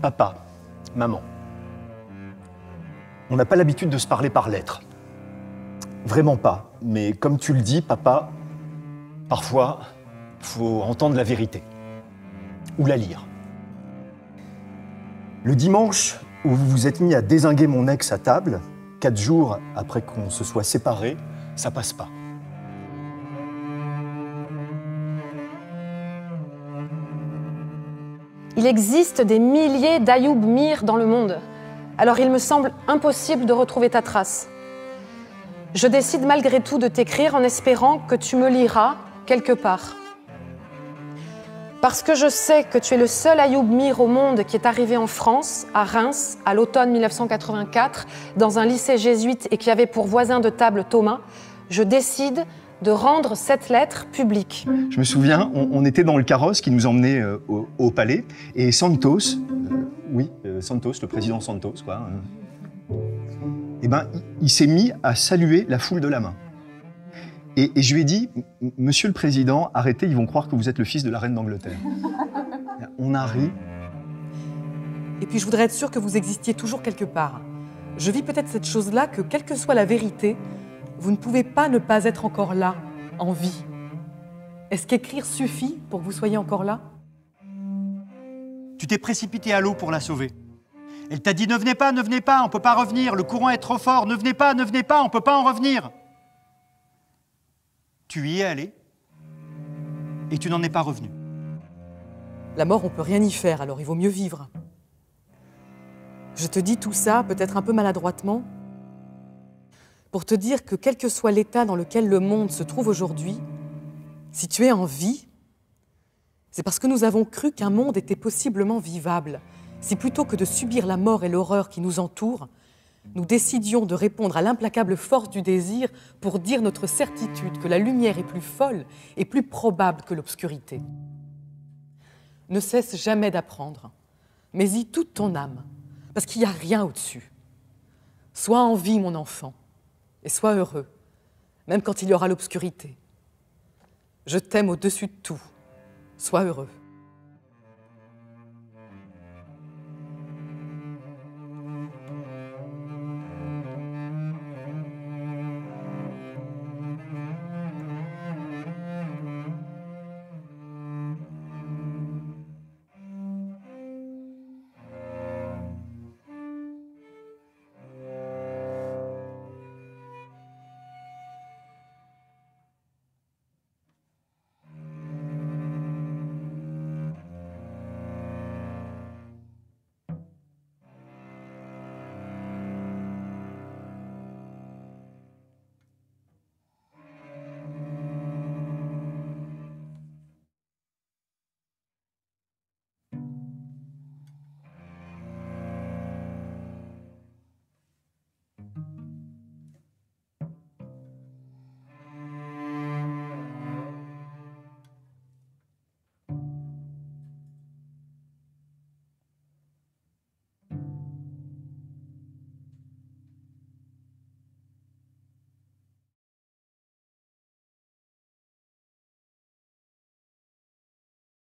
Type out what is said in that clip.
Papa, maman, on n'a pas l'habitude de se parler par lettres. Vraiment pas. Mais comme tu le dis, papa, parfois, faut entendre la vérité. Ou la lire. Le dimanche où vous vous êtes mis à dézinguer mon ex à table, 4 jours après qu'on se soit séparés, ça passe pas. Il existe des milliers d'Ayoub Mir dans le monde. Alors il me semble impossible de retrouver ta trace. Je décide malgré tout de t'écrire en espérant que tu me liras quelque part. Parce que je sais que tu es le seul Ayoub Mir au monde qui est arrivé en France, à Reims, à l'automne 1984, dans un lycée jésuite et qui avait pour voisin de table Thomas, je décide de rendre cette lettre publique. Je me souviens, on était dans le carrosse qui nous emmenait au palais, et Santos, Santos, le président Santos, quoi, il s'est mis à saluer la foule de la main. Et je lui ai dit, Monsieur le Président, arrêtez, ils vont croire que vous êtes le fils de la reine d'Angleterre. On a ri. Et puis je voudrais être sûre que vous existiez toujours quelque part. Je vis peut-être cette chose-là que, quelle que soit la vérité, vous ne pouvez pas ne pas être encore là, en vie. Est-ce qu'écrire suffit pour que vous soyez encore là? Tu t'es précipité à l'eau pour la sauver. Elle t'a dit ne venez pas, on ne peut pas revenir, le courant est trop fort, ne venez pas, on ne peut pas en revenir. Tu y es allé et tu n'en es pas revenu. La mort, on peut rien y faire, alors il vaut mieux vivre. Je te dis tout ça, peut-être un peu maladroitement, pour te dire que quel que soit l'état dans lequel le monde se trouve aujourd'hui, si tu es en vie, c'est parce que nous avons cru qu'un monde était possiblement vivable. Si plutôt que de subir la mort et l'horreur qui nous entourent, nous décidions de répondre à l'implacable force du désir pour dire notre certitude que la lumière est plus folle et plus probable que l'obscurité. Ne cesse jamais d'apprendre, mais y toute ton âme, parce qu'il n'y a rien au-dessus. Sois en vie, mon enfant, et sois heureux, même quand il y aura l'obscurité. Je t'aime au-dessus de tout. Sois heureux.